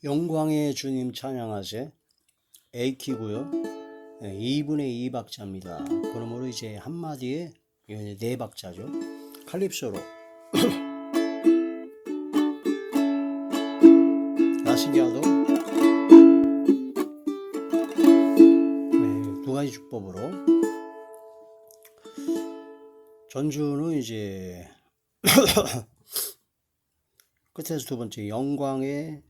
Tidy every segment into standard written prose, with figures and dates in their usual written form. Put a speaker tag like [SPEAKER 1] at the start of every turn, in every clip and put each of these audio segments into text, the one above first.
[SPEAKER 1] 영광의 주님 찬양하세 A키고요. 2분의 2박자입니다. 그러므로 이제 한마디에 4박자죠. 칼립소로 라시기아도 2가지 주법으로 전주는 이제 끝에서 2번째 영광의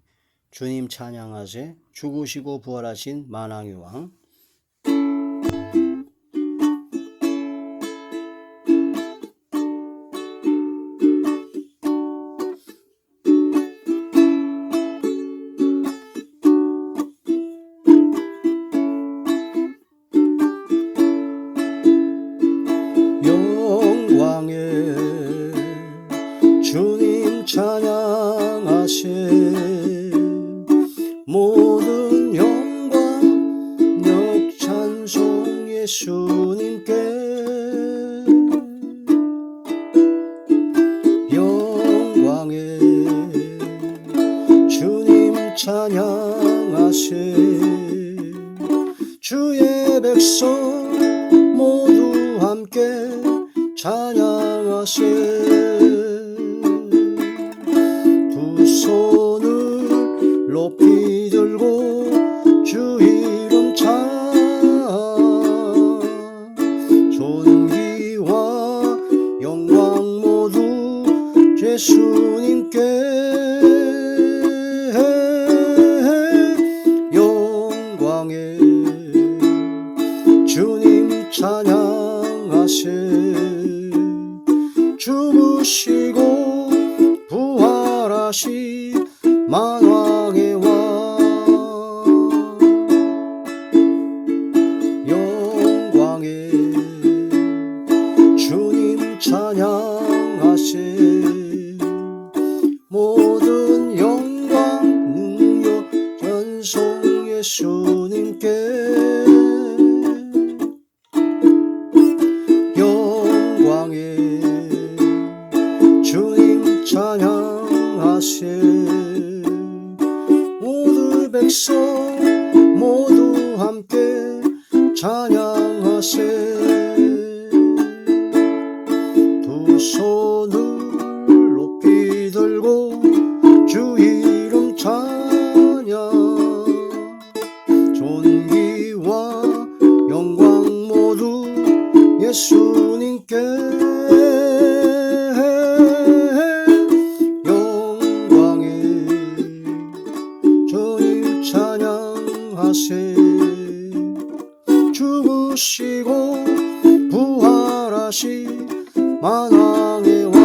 [SPEAKER 1] 주님 찬양하세 죽으시고 부활하신 만왕의 왕. 영광의 주님 찬양하세 모든 영광 역찬송 예수님께 영광의 주님 찬양하세 주의 백성 모두 함께 찬양하세 두 손을 높이 들고 주 이름 존귀와 영광 모두 예수님께 영광의 주님 찬양하세 죽으시고 부활하신 만왕의 왕 영광의 주님 찬양하세 모든 영광 능력 전송 예수님께 영광의 주님 찬양하세 모두 백성 모두 함께 찬양하세 두 손을 높이 들고 주 이름 찬양 존귀와 영광 모두 예수님께 영광의 주님 찬양하세 죽으시고 부활하신 만왕의 왕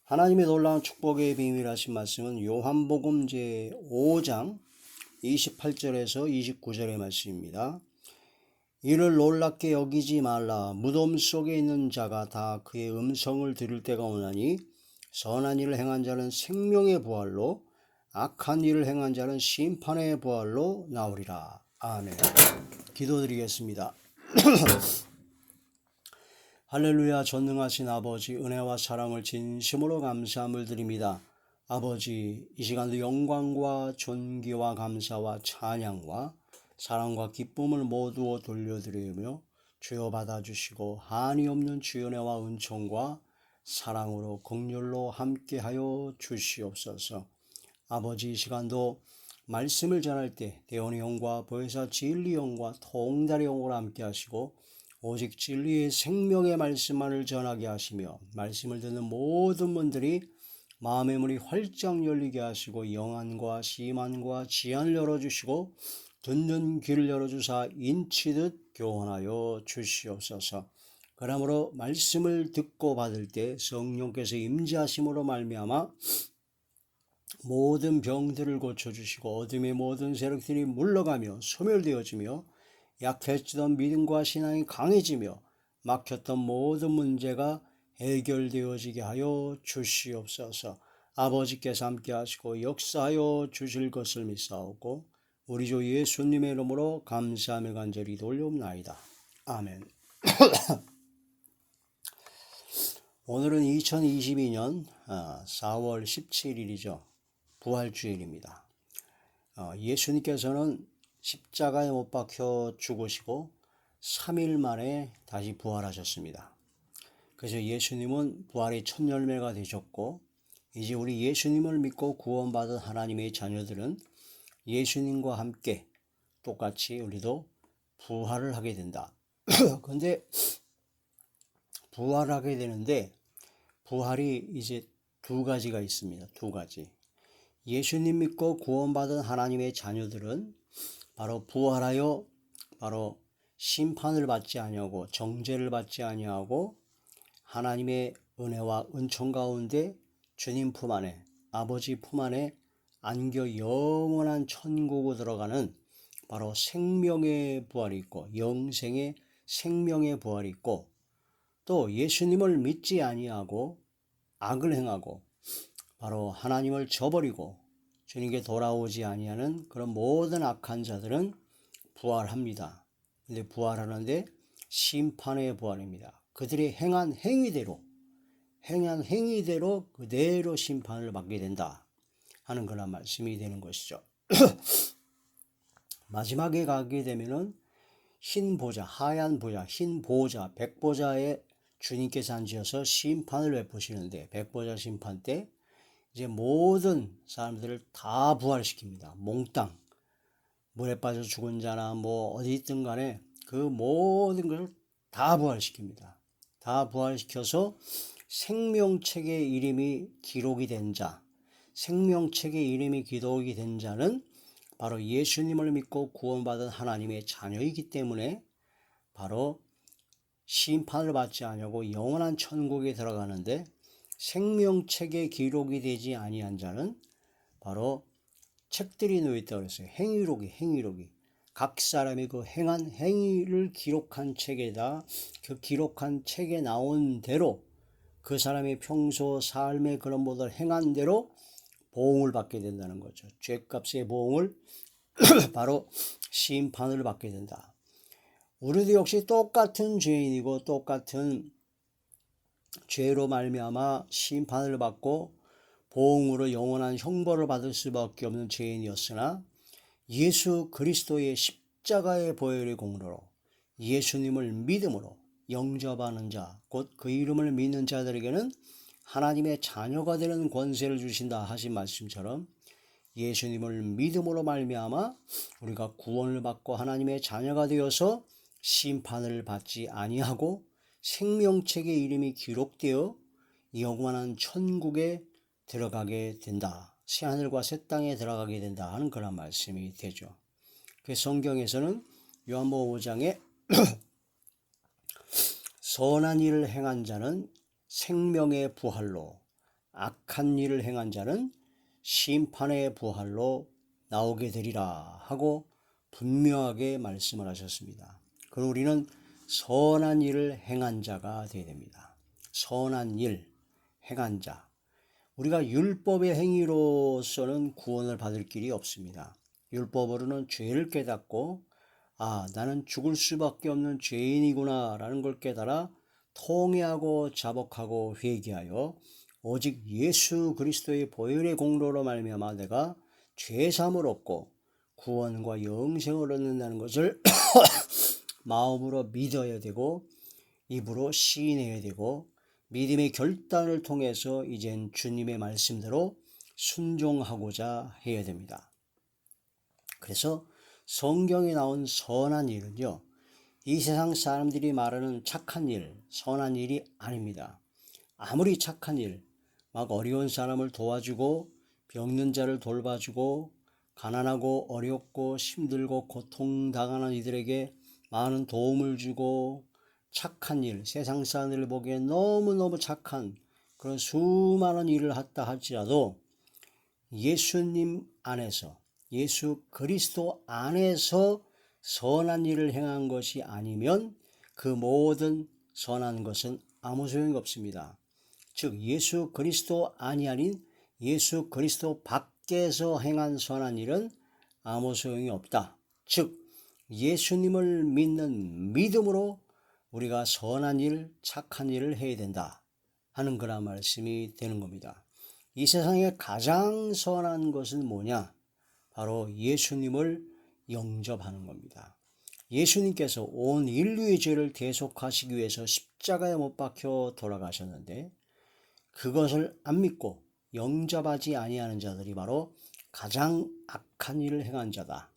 [SPEAKER 1] 하나님의 놀라운 축복의 비밀 하신 말씀은 요한복음 제5장 28절에서 29절의 말씀입니다. 이를 놀랍게 여기지 말라. 무덤 속에 있는 자가 다 그의 음성을 들을 때가 오나니 선한 일을 행한 자는 생명의 부활로 악한 일을 행한 자는 심판의 부활로 나오리라. 아멘. 기도드리겠습니다. 할렐루야. 전능하신 아버지 은혜와 사랑을 진심으로 감사함을 드립니다. 아버지 이 시간도 영광과 존귀와 감사와 찬양과 사랑과 기쁨을 모두 돌려드리며 주여 받아주시고 한이 없는 주의 은혜와 은총과 사랑으로 긍휼로 함께하여 주시옵소서. 아버지 이 시간도 말씀을 전할 때 대원의 영과 보혜사 진리 영과 통달의 영으로 함께하시고 오직 진리의 생명의 말씀만을 전하게 하시며 말씀을 듣는 모든 분들이 마음의 문이 활짝 열리게 하시고 영안과 심안과 지안을 열어주시고 듣는 귀를 열어주사 인치듯 교훈하여 주시옵소서. 그러므로 말씀을 듣고 받을 때 성령께서 임재하심으로 말미암아 모든 병들을 고쳐주시고 어둠의 모든 세력들이 물러가며 소멸되어지며 약해지던 믿음과 신앙이 강해지며 막혔던 모든 문제가 해결되어지게 하여 주시옵소서. 아버지께서 함께 하시고 역사하여 주실 것을 믿사오고 우리 주 예수님의 이름으로 감사하며 간절히 돌려옵나이다. 아멘. 오늘은 2022년 4월 17일이죠. 부활주일입니다. 예수님께서는 십자가에 못 박혀 죽으시고 3일 만에 다시 부활하셨습니다. 그래서 예수님은 부활의 첫 열매가 되셨고, 이제 우리 예수님을 믿고 구원받은 하나님의 자녀들은 예수님과 함께 똑같이 우리도 부활을 하게 된다. 그런데 부활하게 되는데 부활이 이제 두 가지가 있습니다. 두 가지. 예수님 믿고 구원받은 하나님의 자녀들은 바로 부활하여 바로 심판을 받지 아니하고 정죄를 받지 아니하고 하나님의 은혜와 은총 가운데 주님 품 안에 아버지 품 안에 안겨 영원한 천국으로 들어가는 바로 생명의 부활이 있고 영생의 생명의 부활이 있고, 또 예수님을 믿지 아니하고 악을 행하고 바로 하나님을 저버리고 주님께 돌아오지 아니하는 그런 모든 악한 자들은 부활합니다. 근데 부활하는데 심판의 부활입니다. 그들이 행한 행위대로 그대로 심판을 받게 된다 하는 그런 말씀이 되는 것이죠. 마지막에 가게 되면은 흰 보좌, 하얀 보좌, 흰 보좌, 백보좌에 주님께서 앉으셔서 심판을 베푸시는데, 백보좌 심판 때 이제 모든 사람들을 다 부활시킵니다. 몽땅 물에 빠져 죽은 자나 뭐 어디 있든 간에 그 모든 것을 다 부활시킵니다. 다 부활시켜서 생명책에 이름이 기록이 된 자, 생명책에 이름이 기록이 된 자는 바로 예수님을 믿고 구원받은 하나님의 자녀이기 때문에 바로 심판을 받지 아니하고 영원한 천국에 들어가는데, 생명책에 기록이 되지 아니한 자는 바로 책들이 놓여있다고 그랬어요. 행위록이 각 사람이 그 행한 행위를 기록한 책에다, 그 기록한 책에 나온 대로 그 사람의 평소 삶의 그런 모든 행한 대로 보응을 받게 된다는 거죠. 죄값의 보응을 바로 심판을 받게 된다. 우리도 역시 똑같은 죄인이고 똑같은 죄로 말미암아 심판을 받고 보응으로 영원한 형벌을 받을 수밖에 없는 죄인이었으나, 예수 그리스도의 십자가의 보혈의 공로로 예수님을 믿음으로 영접하는 자, 곧 그 이름을 믿는 자들에게는 하나님의 자녀가 되는 권세를 주신다 하신 말씀처럼, 예수님을 믿음으로 말미암아 우리가 구원을 받고 하나님의 자녀가 되어서 심판을 받지 아니하고 생명책에 이름이 기록되어 영원한 천국에 들어가게 된다. 새하늘과 새 땅에 들어가게 된다 하는 그런 말씀이 되죠. 그 성경에서는 요한복음 5장에 선한 일을 행한 자는 생명의 부활로, 악한 일을 행한 자는 심판의 부활로 나오게 되리라 하고 분명하게 말씀을 하셨습니다. 그럼 우리는 선한 일을 행한 자가 되어야 됩니다. 선한 일 행한 자. 우리가 율법의 행위로서는 구원을 받을 길이 없습니다. 율법으로는 죄를 깨닫고 나는 죽을 수밖에 없는 죄인이구나 라는 걸 깨달아 통회하고 자복하고 회개하여 오직 예수 그리스도의 보혈의 공로로 말미암아 내가 죄사함을 얻고 구원과 영생을 얻는다는 것을 마음으로 믿어야 되고 입으로 시인해야 되고, 믿음의 결단을 통해서 이젠 주님의 말씀대로 순종하고자 해야 됩니다. 그래서 성경에 나온 선한 일은요, 이 세상 사람들이 말하는 착한 일, 선한 일이 아닙니다. 아무리 착한 일, 막 어려운 사람을 도와주고 병든 자를 돌봐주고 가난하고 어렵고 힘들고 고통당하는 이들에게 많은 도움을 주고 착한 일, 세상 사람들을 보기에 너무너무 착한 그런 수많은 일을 했다 할지라도 예수님 안에서, 예수 그리스도 안에서 선한 일을 행한 것이 아니면 그 모든 선한 것은 아무 소용이 없습니다. 즉 예수 그리스도 아닌 예수 그리스도 밖에서 행한 선한 일은 아무 소용이 없다. 즉 예수님을 믿는 믿음으로 우리가 선한 일, 착한 일을 해야 된다 하는 그런 말씀이 되는 겁니다. 이 세상에 가장 선한 것은 뭐냐? 바로 예수님을 영접하는 겁니다. 예수님께서 온 인류의 죄를 대속하시기 위해서 십자가에 못 박혀 돌아가셨는데 그것을 안 믿고 영접하지 아니하는 자들이 바로 가장 악한 일을 행한 자다.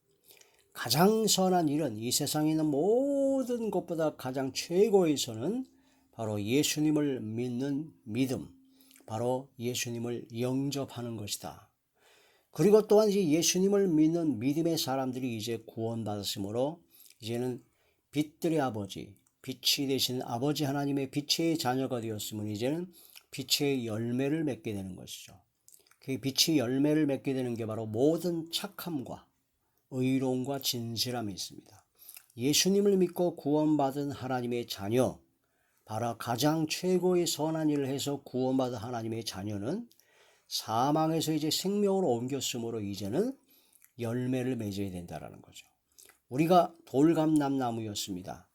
[SPEAKER 1] 가장 선한 일은 이 세상에 있는 모든 것보다 가장 최고의 선은 바로 예수님을 믿는 믿음, 바로 예수님을 영접하는 것이다. 그리고 또한 이제 예수님을 믿는 믿음의 사람들이 이제 구원받았으므로 이제는 빛들의 아버지, 빛이 되신 아버지 하나님의 빛의 자녀가 되었으면 이제는 빛의 열매를 맺게 되는 것이죠. 그 빛의 열매를 맺게 되는 게 바로 모든 착함과 의로움과 진실함이 있습니다. 예수님을 믿고 구원받은 하나님의 자녀, 바로 가장 최고의 선한 일을 해서 구원받은 하나님의 자녀는 사망에서 이제 생명으로 옮겼으므로 이제는 열매를 맺어야 된다는 거죠. 우리가 돌감람나무였습니다.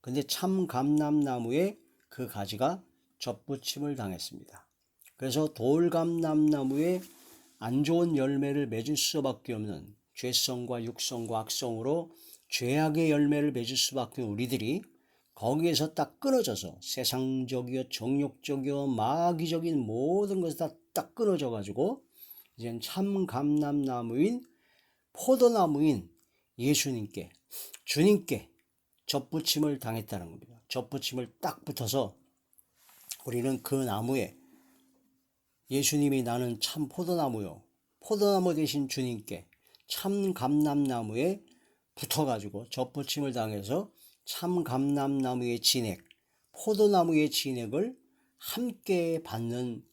[SPEAKER 1] 근데 참 감람나무에 그 가지가 접붙임을 당했습니다. 그래서 돌감람나무에 안 좋은 열매를 맺을 수밖에 없는 죄성과 육성과 악성으로 죄악의 열매를 맺을 수밖에 없는 우리들이 거기에서 딱 끊어져서 세상적이요 정욕적이요 마귀적인 모든 것이 딱 끊어져 가지고 이젠 참 감람나무인 포도나무인 예수님께 주님께 접붙임을 당했다는 겁니다. 접붙임을 딱 붙어서 우리는 그 나무에 예수님이 나는 참 포도나무요, 포도나무 대신 주님께 참 감람나무에 붙어가지고 접붙임을 당해서 참 감람나무의 진액, 포도나무의 진액을 함께 받는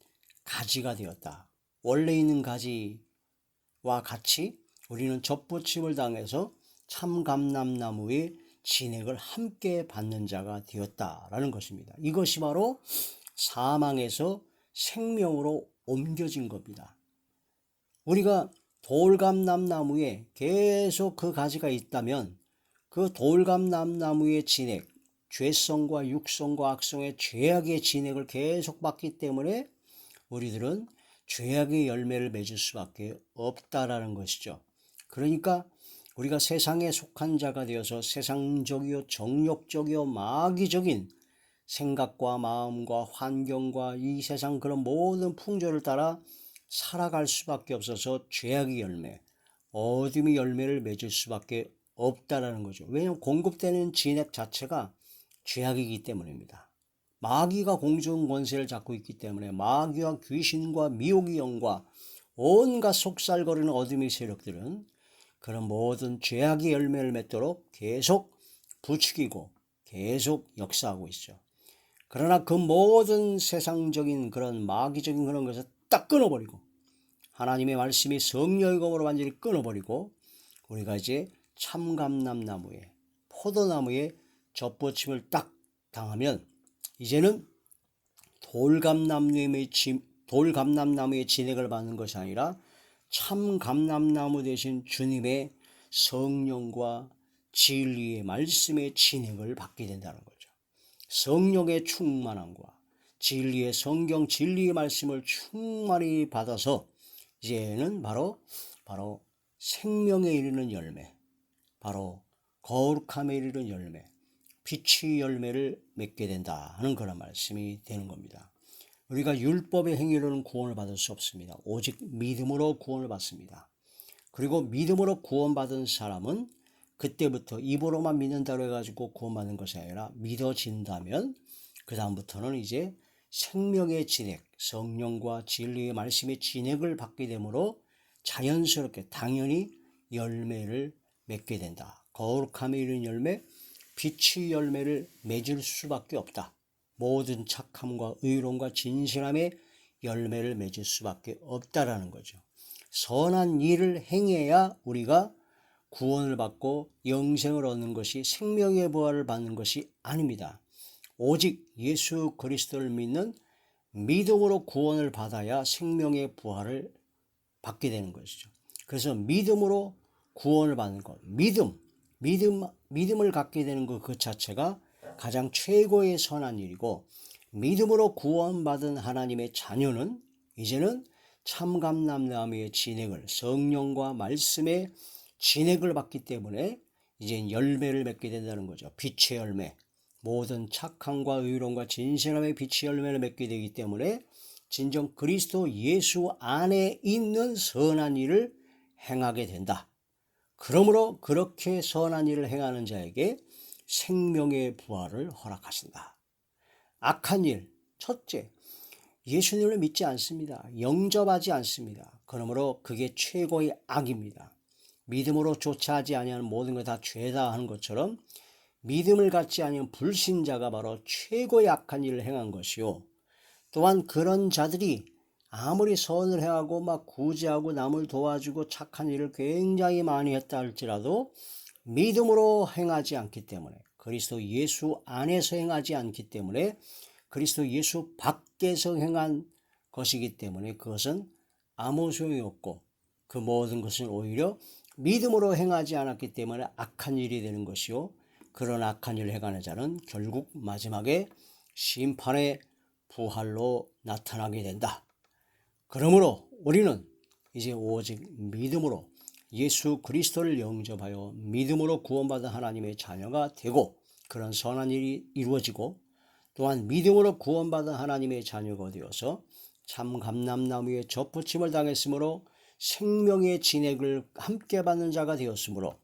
[SPEAKER 1] 가지가 되었다. 원래 있는 가지와 같이 우리는 접붙임을 당해서 참 감람나무의 진액을 함께 받는 자가 되었다라는 것입니다. 이것이 바로 사망에서 생명으로 옮겨진 겁니다. 우리가 돌감람나무에 계속 그 가지가 있다면 그 돌감람나무의 진액, 죄성과 육성과 악성의 죄악의 진액을 계속 받기 때문에 우리들은 죄악의 열매를 맺을 수밖에 없다라는 것이죠. 그러니까 우리가 세상에 속한 자가 되어서 세상적이요 정욕적이요 마귀적인 생각과 마음과 환경과 이 세상 그런 모든 풍조를 따라 살아갈 수밖에 없어서 죄악의 열매, 어둠의 열매를 맺을 수밖에 없다라는 거죠. 왜냐하면 공급되는 진액 자체가 죄악이기 때문입니다. 마귀가 공중 권세를 잡고 있기 때문에 마귀와 귀신과 미혹의 영과 온갖 속살거리는 어둠의 세력들은 그런 모든 죄악의 열매를 맺도록 계속 부추기고 계속 역사하고 있죠. 그러나 그 모든 세상적인 그런 마귀적인 그런 것을 딱 끊어버리고 하나님의 말씀이 성령의 검으로 완전히 끊어버리고 우리가 이제 참감람나무에 포도나무에 접붙임을 딱 당하면 이제는 돌감람나무의 진액을 받는 것이 아니라 참감람나무 대신 주님의 성령과 진리의 말씀의 진액을 받게 된다는 거죠. 성령의 충만함과 진리의 성경 진리의 말씀을 충만히 받아서 이제는 바로 생명에 이르는 열매, 바로 거룩함에 이르는 열매, 빛의 열매를 맺게 된다 하는 그런 말씀이 되는 겁니다. 우리가 율법의 행위로는 구원을 받을 수 없습니다. 오직 믿음으로 구원을 받습니다. 그리고 믿음으로 구원받은 사람은 그때부터 입으로만 믿는다고 해가지고 구원받는 것이 아니라 믿어진다면 그 다음부터는 이제 생명의 진액, 성령과 진리의 말씀의 진액을 받게 되므로 자연스럽게 당연히 열매를 맺게 된다. 거룩함에 이르는 열매, 빛의 열매를 맺을 수밖에 없다. 모든 착함과 의로움과 진실함의 열매를 맺을 수밖에 없다라는 거죠. 선한 일을 행해야 우리가 구원을 받고 영생을 얻는 것이 생명의 부활을 받는 것이 아닙니다. 오직 예수 그리스도를 믿는 믿음으로 구원을 받아야 생명의 부활을 받게 되는 것이죠. 그래서 믿음으로 구원을 받는 것, 믿음을 갖게 되는 것 그 자체가 가장 최고의 선한 일이고, 믿음으로 구원받은 하나님의 자녀는 이제는 참감람나무의 진액을, 성령과 말씀의 진액을 받기 때문에 이제 열매를 맺게 된다는 거죠. 빛의 열매, 모든 착함과 의로움과 진실함의 빛의 열매를 맺게 되기 때문에 진정 그리스도 예수 안에 있는 선한 일을 행하게 된다. 그러므로 그렇게 선한 일을 행하는 자에게 생명의 부활을 허락하신다. 악한 일, 첫째, 예수님을 믿지 않습니다. 영접하지 않습니다. 그러므로 그게 최고의 악입니다. 믿음으로 조차하지 아니하는 모든 것 다 죄다 하는 것처럼 믿음을 갖지 아니한 불신자가 바로 최고의 악한 일을 행한 것이요. 또한 그런 자들이 아무리 선을 행하고 막 구제하고 남을 도와주고 착한 일을 굉장히 많이 했다 할지라도 믿음으로 행하지 않기 때문에, 그리스도 예수 안에서 행하지 않기 때문에, 그리스도 예수 밖에서 행한 것이기 때문에 그것은 아무 소용이 없고, 그 모든 것은 오히려 믿음으로 행하지 않았기 때문에 악한 일이 되는 것이요, 그런 악한 일을 행하는 자는 결국 마지막에 심판의 부활로 나타나게 된다. 그러므로 우리는 이제 오직 믿음으로 예수 그리스도를 영접하여 믿음으로 구원받은 하나님의 자녀가 되고, 그런 선한 일이 이루어지고, 또한 믿음으로 구원받은 하나님의 자녀가 되어서 참 감람나무에 접붙임을 당했으므로 생명의 진액을 함께 받는 자가 되었으므로,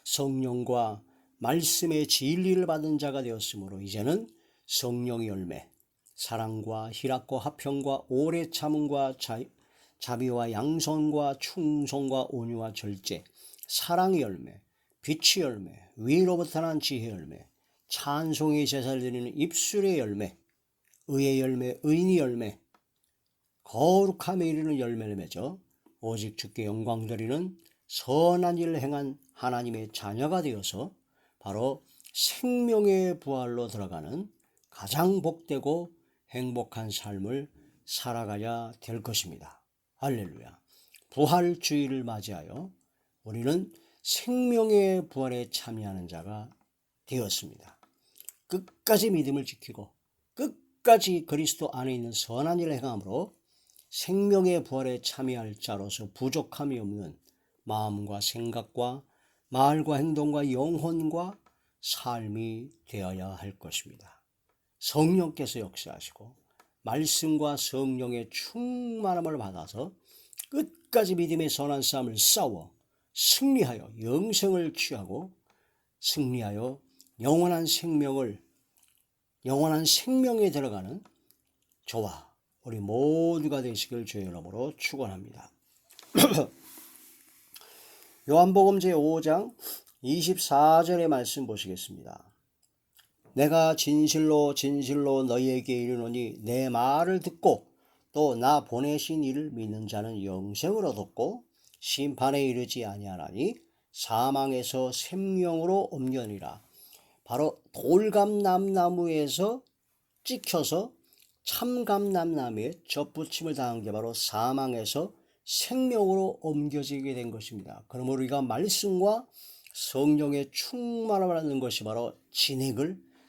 [SPEAKER 1] 성령과 말씀의 진리를 받은 자가 되었으므로 이제는 성령의 열매, 사랑과 희락과 화평과 오래 참음과 자비와 양선과 충성과 온유와 절제, 사랑의 열매, 빛의 열매, 위로부터 난 지혜의 열매, 찬송의 제사를 드리는 입술의 열매, 의의 열매, 의인의 열매, 거룩함에 이르는 열매를 맺어 오직 주께 영광 드리는 선한 일을 행한 하나님의 자녀가 되어서 바로 생명의 부활로 들어가는 가장 복되고 행복한 삶을 살아가야 될 것입니다. 할렐루야. 부활주의를 맞이하여 우리는 생명의 부활에 참여하는 자가 되었습니다. 끝까지 믿음을 지키고 끝까지 그리스도 안에 있는 선한 일을 행함으로 생명의 부활에 참여할 자로서 부족함이 없는 마음과 생각과 말과 행동과 영혼과 삶이 되어야 할 것입니다. 성령께서 역사하시고 말씀과 성령의 충만함을 받아서 끝까지 믿음의 선한 싸움을 싸워 승리하여 영생을 취하고 승리하여 영원한 생명에 들어가는 저와 우리 모두가 되시길 주의 이름으로 축원합니다. 요한복음 제5장 24절의 말씀 보시겠습니다. 내가 진실로 진실로 너희에게 이르노니 내 말을 듣고 또 나 보내신 이를 믿는 자는 영생을 얻었고 심판에 이르지 아니하나니 사망에서 생명으로 옮겨니라. 바로 돌감람나무에서 찍혀서 참감람나무에 접붙임을 당한 게 바로 사망에서 생명으로 옮겨지게 된 것입니다. 그러므로 우리가 말씀과 성령의 충만함을 받는 것이 바로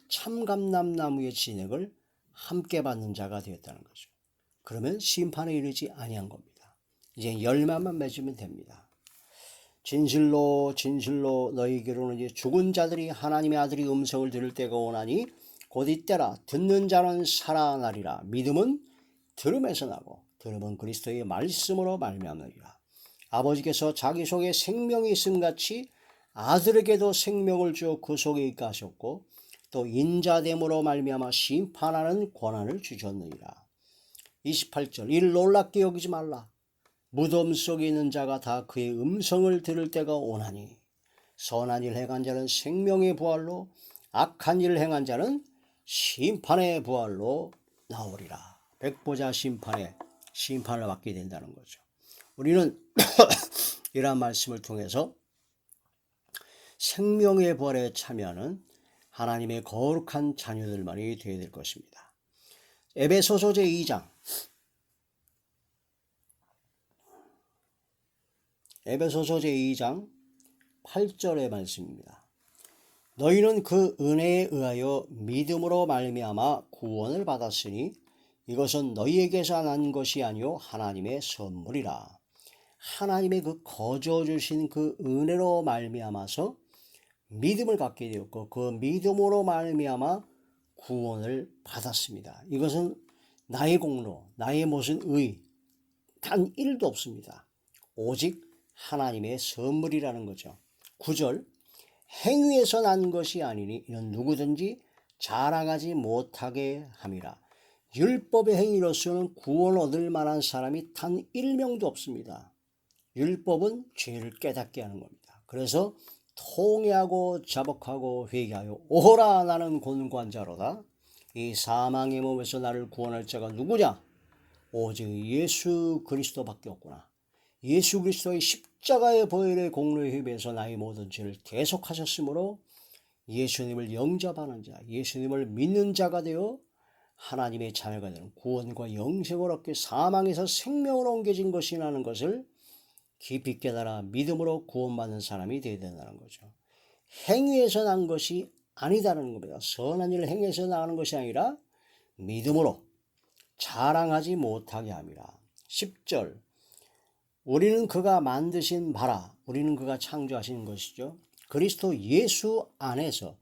[SPEAKER 1] 참감람나무의 진액을 함께 받는 자가 되었다는 거죠. 그러면 심판에 이르지 아니한 겁니다. 이제 열매만 맺으면 됩니다. 진실로 진실로 너희에게로는 이제 죽은 자들이 하나님의 아들의 음성을 들을 때가 오나니 곧 이때라. 듣는 자는 살아나리라. 믿음은 들음에서 나고 들음은 그리스도의 말씀으로 말미암으리라. 아버지께서 자기 속에 생명이 있음 같이 아들에게도 생명을 주어 그 속에 있게 하셨고 또 인자됨으로 말미암아 심판하는 권한을 주셨느니라. 28절 이를 놀랍게 여기지 말라. 무덤 속에 있는 자가 다 그의 음성을 들을 때가 오나니 선한 일 행한 자는 생명의 부활로 악한 일을 행한 자는 심판의 부활로 나오리라. 백보자 심판을 받게 된다는 거죠. 우리는 이러한 말씀을 통해서 생명의 부활에 참여하는 하나님의 거룩한 자녀들만이 되어야 될 것입니다. 에베소서 제2장 8절의 말씀입니다. 너희는 그 은혜에 의하여 믿음으로 말미암아 구원을 받았으니 이것은 너희에게서 난 것이 아니요 하나님의 선물이라. 하나님의 그 거저 주신 그 은혜로 말미암아서 믿음을 갖게 되었고 그 믿음으로 말미암아 구원을 받았습니다. 이것은 나의 공로, 나의 무슨 의, 단 1도 없습니다. 오직 하나님의 선물이라는 거죠. 9절 행위에서 난 것이 아니니 이는 누구든지 자랑하지 못하게 함이라. 율법의 행위로서는 구원 얻을 만한 사람이 단 1명도 없습니다. 율법은 죄를 깨닫게 하는 겁니다. 그래서 통회하고 자복하고 회개하여 오호라 나는 곤고한 자로다. 이 사망의 몸에서 나를 구원할 자가 누구냐? 오직 예수 그리스도밖에 없구나. 예수 그리스도의 십자가의 보혈의 공로에 힘입어서 나의 모든 죄를 대속하셨으므로 예수님을 영접하는 자, 예수님을 믿는 자가 되어 하나님의 자녀가 되는 구원과 영생을 얻게 사망에서 생명으로 옮겨진 것이라는 것을 깊이 깨달아 믿음으로 구원받는 사람이 되어야 된다는 거죠. 행위에서 난 것이 아니다는 겁니다. 선한 일을 행위에서 나가는 것이 아니라 믿음으로 자랑하지 못하게 함이라. 10절 우리는 그가 만드신 바라, 우리는 그가 창조하신 것이죠. 그리스도 예수 안에서,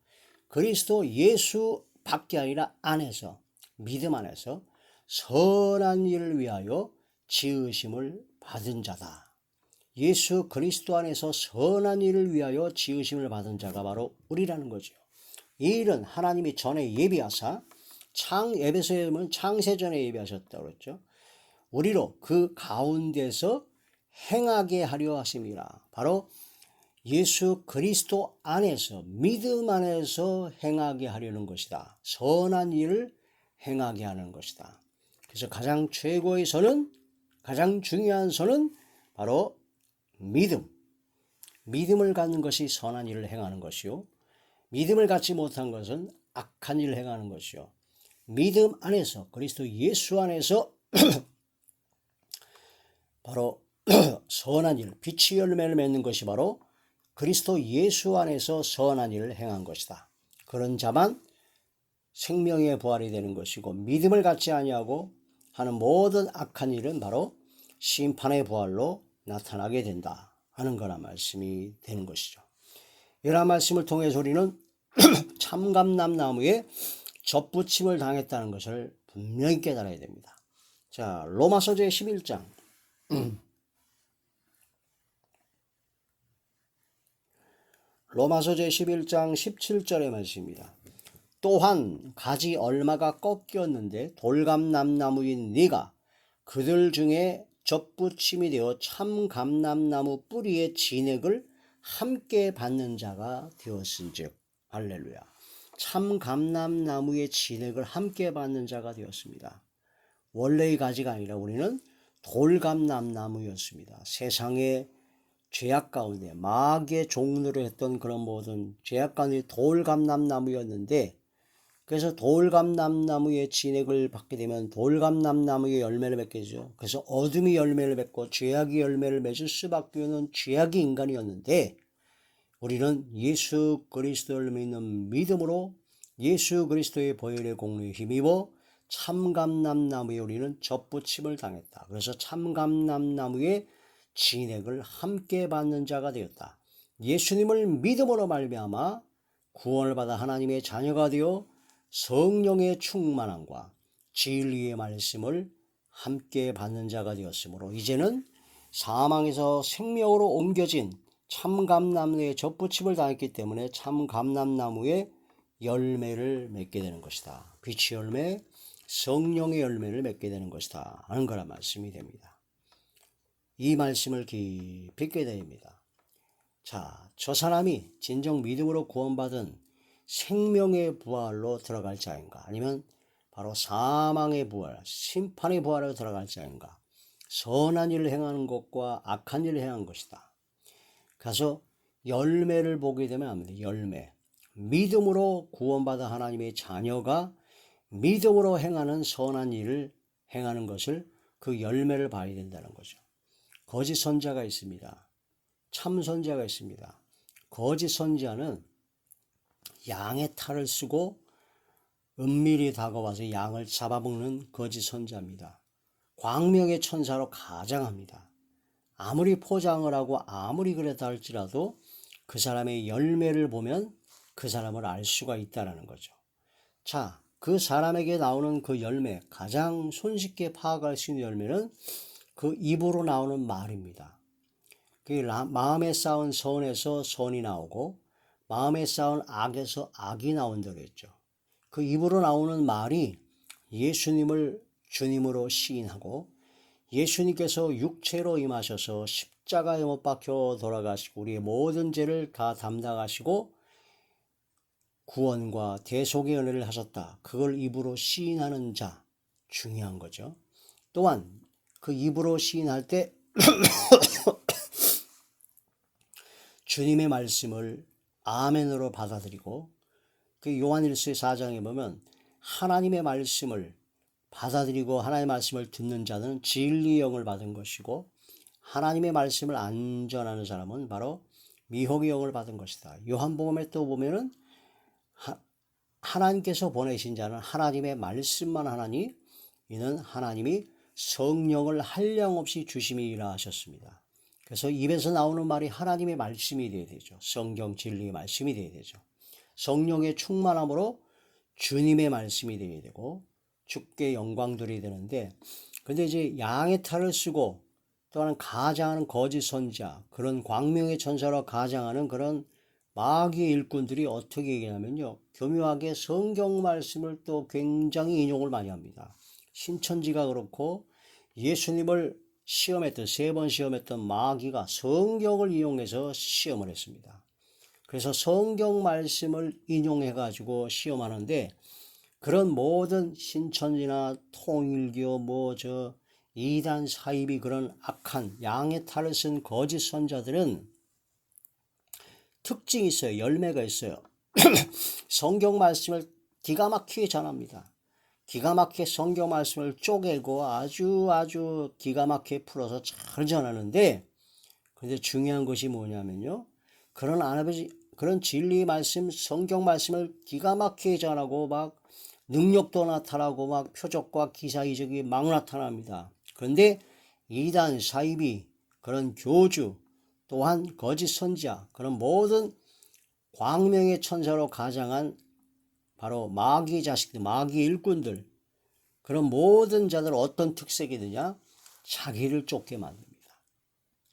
[SPEAKER 1] 그리스도 예수 밖에 아니라 안에서, 믿음 안에서 선한 일을 위하여 지으심을 받은 자다. 예수 그리스도 안에서 선한 일을 위하여 지으심을 받은 자가 바로 우리라는 거죠. 이 일은 하나님이 전에 예비하사 에베소에 보면 창세전에 예비하셨다고 그랬죠. 우리로 그 가운데서 행하게 하려 하심이라. 바로 예수 그리스도 안에서 믿음 안에서 행하게 하려는 것이다. 선한 일을 행하게 하는 것이다. 그래서 가장 최고의 선은, 가장 중요한 선은 바로 믿음을 갖는 것이 선한 일을 행하는 것이요, 믿음을 갖지 못한 것은 악한 일을 행하는 것이요, 믿음 안에서 그리스도 예수 안에서 바로 선한 일, 빛의 열매를 맺는 것이 바로 그리스도 예수 안에서 선한 일을 행한 것이다. 그런 자만 생명의 부활이 되는 것이고, 믿음을 갖지 아니하고 하는 모든 악한 일은 바로 심판의 부활로 나타나게 된다 하는 거란 말씀이 되는 것이죠. 이러한 말씀을 통해서 우리는 참감람나무에 접붙임을 당했다는 것을 분명히 깨달아야 됩니다. 자, 로마서 제11장 로마서 제11장 17절의 말씀입니다. 또한 가지 얼마가 꺾였는데 돌감람나무인 네가 그들 중에 접붙임이 되어 참감람나무 뿌리의 진액을 함께 받는 자가 되었은즉. 할렐루야. 참감람나무의 진액을 함께 받는 자가 되었습니다. 원래의 가지가 아니라 우리는 돌감람나무였습니다. 세상의 죄악 가운데 마귀의 종로를 했던 그런 모든 죄악 가운데 돌감람나무였는데, 그래서 돌감람나무의 진액을 받게 되면 돌감람나무의 열매를 맺게 되죠. 그래서 어둠이 열매를 맺고 죄악이 열매를 맺을 수밖에 없는 죄악의 인간이었는데, 우리는 예수 그리스도를 믿는 믿음으로 예수 그리스도의 보혈의 공로에 힘입어 참감람나무에 우리는 접붙임을 당했다. 그래서 참감람나무의 진액을 함께 받는 자가 되었다. 예수님을 믿음으로 말미암아 구원을 받아 하나님의 자녀가 되어 성령의 충만함과 진리의 말씀을 함께 받는 자가 되었으므로 이제는 사망에서 생명으로 옮겨진 참감나무에 접붙임을 당했기 때문에 참감람나무의 열매를 맺게 되는 것이다. 빛의 열매, 성령의 열매를 맺게 되는 것이다 하는 거란 말씀이 됩니다. 이 말씀을 깊이 깨달아야 됩니다. 자, 저 사람이 진정 믿음으로 구원받은 생명의 부활로 들어갈 자인가, 아니면 바로 사망의 부활, 심판의 부활로 들어갈 자인가, 선한 일을 행하는 것과 악한 일을 행한 것이다. 가서 열매를 보게 되면 합니다. 열매. 믿음으로 구원받아 하나님의 자녀가 믿음으로 행하는 선한 일을 행하는 것을, 그 열매를 봐야 된다는 거죠. 거짓 선자가 있습니다. 참 선자가 있습니다. 거짓 선자는 양의 탈을 쓰고 은밀히 다가와서 양을 잡아먹는 거짓 선자입니다. 광명의 천사로 가장합니다. 아무리 포장을 하고 아무리 그랬다 할지라도 그 사람의 열매를 보면 그 사람을 알 수가 있다는 거죠. 자, 그 사람에게 나오는 그 열매, 가장 손쉽게 파악할 수 있는 열매는 그 입으로 나오는 말입니다. 마음에 쌓은 선에서 선이 나오고 마음에 쌓은 악에서 악이 나온다고 했죠. 그 입으로 나오는 말이 예수님을 주님으로 시인하고 예수님께서 육체로 임하셔서 십자가에 못 박혀 돌아가시고 우리의 모든 죄를 다 담당하시고 구원과 대속의 은혜를 하셨다. 그걸 입으로 시인하는 자, 중요한 거죠. 또한 그 입으로 시인할 때 주님의 말씀을 아멘으로 받아들이고 그 요한일서 4장에 보면 하나님의 말씀을 받아들이고 하나님의 말씀을 듣는 자는 진리의 영을 받은 것이고 하나님의 말씀을 안 전하는 사람은 바로 미혹의 영을 받은 것이다. 요한복음에 또 보면은 하나님께서 보내신 자는 하나님의 말씀만 하나니 이는 하나님이 성령을 한량없이 주심이라 하셨습니다. 그래서 입에서 나오는 말이 하나님의 말씀이 되어야 되죠. 성경 진리의 말씀이 되어야 되죠. 성령의 충만함으로 주님의 말씀이 되어야 되고 주께 영광 드려야 되는데 근데 이제 양의 탈을 쓰고 또한 가장하는 거짓 선지자 그런 광명의 천사로 가장하는 그런 마귀의 일꾼들이 어떻게 얘기하냐면요. 교묘하게 성경 말씀을 또 굉장히 인용을 많이 합니다. 신천지가 그렇고 예수님을 시험했던 3번 시험했던 마귀가 성경을 이용해서 시험을 했습니다. 그래서 성경 말씀을 인용해 가지고 시험하는데 그런 모든 신천지나 통일교 이단 사이비 그런 악한 양의 탈을 쓴 거짓 선자들은 특징이 있어요. 열매가 있어요. 성경 말씀을 기가 막히게 전합니다. 기가 막히게 성경 말씀을 쪼개고 아주 기가 막히게 풀어서 잘 전하는데 근데 중요한 것이 뭐냐면요. 그런 진리 말씀, 성경 말씀을 기가 막히게 전하고 막 능력도 나타나고 막 표적과 기사 이적이 막 나타납니다. 그런데 이단, 사이비, 그런 교주, 또한 거짓 선지자, 그런 모든 광명의 천사로 가장한 바로 마귀 자식들, 마귀 일꾼들, 그런 모든 자들 어떤 특색이 되냐? 자기를 쫓게 만듭니다.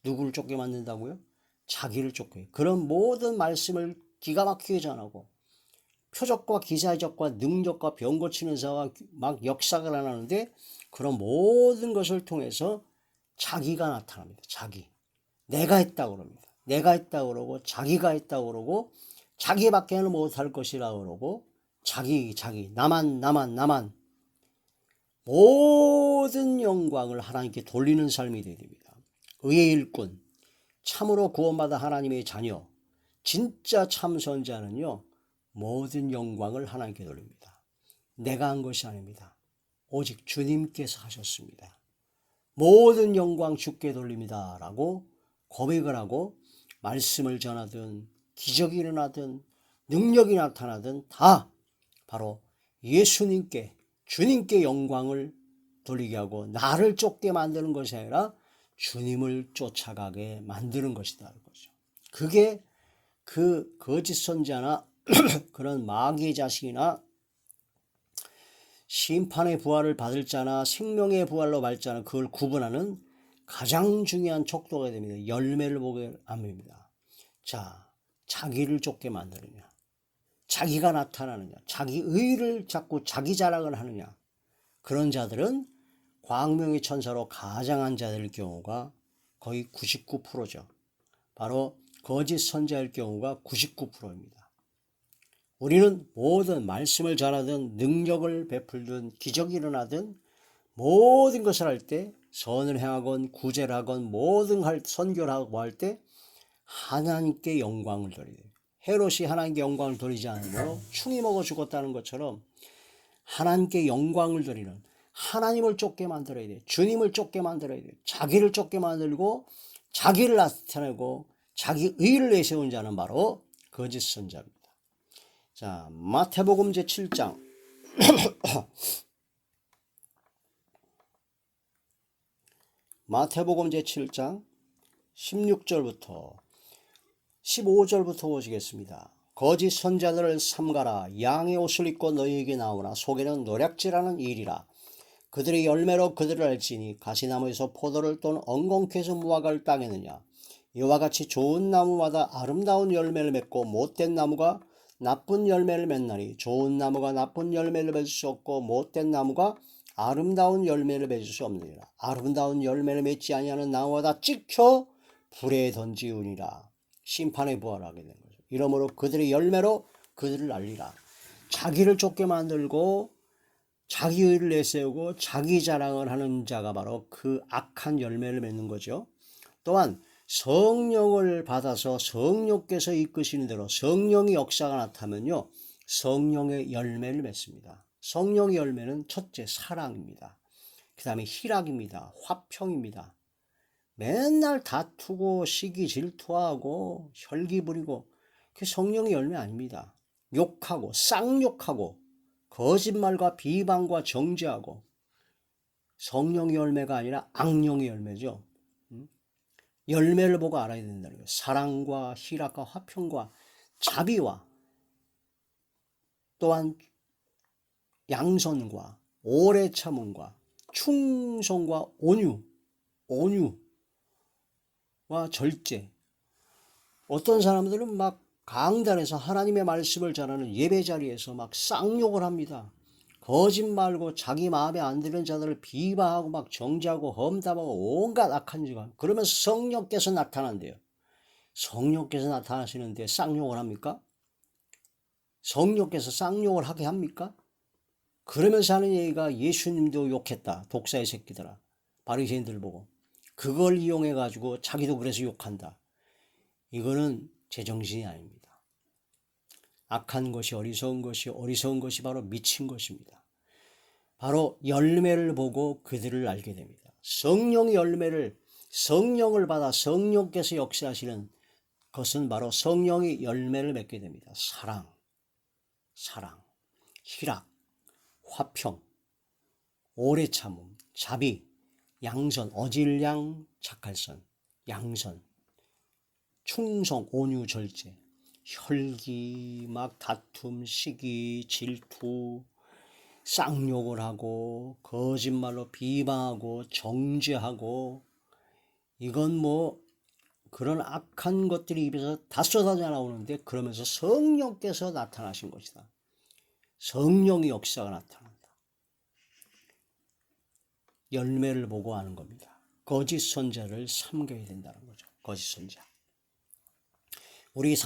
[SPEAKER 1] 누구를 쫓게 만든다고요? 자기를 쫓게. 그런 모든 말씀을 기가 막히게 전하고 표적과 기사적과 능력과 병 고치는 사가 막 역사가 일어나는데 그런 모든 것을 통해서 자기가 나타납니다. 자기. 내가 했다고 그럽니다. 내가 했다고 그러고 자기가 했다고 그러고 자기밖에는 못할 것이라고 그러고 자기 나만 모든 영광을 하나님께 돌리는 삶이 되어야 됩니다. 의의 일꾼, 참으로 구원받아 하나님의 자녀, 진짜 참 선자는요. 모든 영광을 하나님께 돌립니다. 내가 한 것이 아닙니다. 오직 주님께서 하셨습니다. 모든 영광 주께 돌립니다. 라고 고백을 하고 말씀을 전하든 기적이 일어나든 능력이 나타나든 다 바로 예수님께 주님께 영광을 돌리게 하고 나를 쫓게 만드는 것이 아니라 주님을 쫓아가게 만드는 것이다. 그게 그 거짓 선지자나 그런 마귀의 자식이나 심판의 부활을 받을 자나 생명의 부활로 받을 자나 그걸 구분하는 가장 중요한 척도가 됩니다. 열매를 보게 합니다. 자, 자기를 쫓게 만드느냐, 자기가 나타나느냐, 자기 의를 자꾸 자기 자랑을 하느냐, 그런 자들은 광명의 천사로 가장한 자들의 경우가 거의 99%죠. 바로 거짓 선자일 경우가 99%입니다. 우리는 모든 말씀을 전하든 능력을 베풀든 기적이 일어나든 모든 것을 할 때 선을 행하건 구제를 하건 모든 선교를 하고 할 때 하나님께 영광을 돌려야 돼요. 헤롯이 하나님께 영광을 돌리지 않으므로 충이 먹어 죽었다는 것처럼 하나님께 영광을 돌리는 하나님을 쫓게 만들어야 돼요. 주님을 쫓게 만들어야 돼요. 자기를 쫓게 만들고 자기를 나타내고 자기 의를 내세운 자는 바로 거짓 선자입니다. 자, 마태복음 제7장 마태복음 제7장 16절부터 15절부터 보시겠습니다. 거짓 선자들을 삼가라. 양의 옷을 입고 너희에게 나오나 속에는 노략질하는 일이라. 그들의 열매로 그들을 알지니 가시나무에서 포도를 또는 엉겅퀴 에서 무화과를 따겠느냐. 이와 같이 좋은 나무마다 아름다운 열매를 맺고 못된 나무가 나쁜 열매를 맺나니 좋은 나무가 나쁜 열매를 맺을 수 없고 못된 나무가 아름다운 열매를 맺을 수 없느니라. 아름다운 열매를 맺지 아니하는 나무마다 찍혀 불에 던지우니라. 심판에 부활하게 된 거죠. 이러므로 그들의 열매로 그들을 알리라. 자기를 쫓게 만들고 자기 의를 내세우고 자기 자랑을 하는 자가 바로 그 악한 열매를 맺는 거죠. 또한 성령을 받아서 성령께서 이끄시는 대로 성령의 역사가 나타나면요, 성령의 열매를 맺습니다. 성령의 열매는 첫째 사랑입니다. 그 다음에 희락입니다. 화평입니다. 맨날 다투고 시기 질투하고 혈기 부리고 그게 성령의 열매 아닙니다. 욕하고 쌍욕하고 거짓말과 비방과 정죄하고 성령의 열매가 아니라 악령의 열매죠. 열매를 보고 알아야 된다는 거예요. 사랑과 희락과 화평과 자비와 또한 양선과 오래 참음과 충성과 온유와 절제. 어떤 사람들은 막 강단에서 하나님의 말씀을 전하는 예배 자리에서 막 쌍욕을 합니다. 거짓말고 자기 마음에 안 드는 자들을 비방하고 막 정죄하고 험담하고 온갖 악한 짓을. 그러면 성령께서 나타난대요. 성령께서 나타나시는데 쌍욕을 합니까? 성령께서 쌍욕을 하게 합니까? 그러면서 하는 얘기가 예수님도 욕했다. 독사의 새끼들아. 바리새인들 보고. 그걸 이용해 가지고 자기도 그래서 욕한다. 이거는 제정신이 아닙니다. 악한 것이 어리석은 것이, 어리석은 것이 바로 미친 것입니다. 바로 열매를 보고 그들을 알게 됩니다. 성령의 열매를, 성령을 받아 성령께서 역사하시는 것은 바로 성령의 열매를 맺게 됩니다. 사랑, 희락, 화평, 오래 참음, 자비, 양선, 어질량, 착할선, 양선, 충성, 온유, 절제, 혈기, 막 다툼, 시기, 질투, 쌍욕을 하고 거짓말로 비방하고 정죄하고, 이건 뭐 그런 악한 것들이 입에서 다 쏟아져 나오는데 그러면서 성령께서 나타나신 것이다. 성령의 역사가 나타난다. 열매를 보고 하는 겁니다. 거짓 선자를 삼가야 된다는 거죠. 거짓 선자. 우리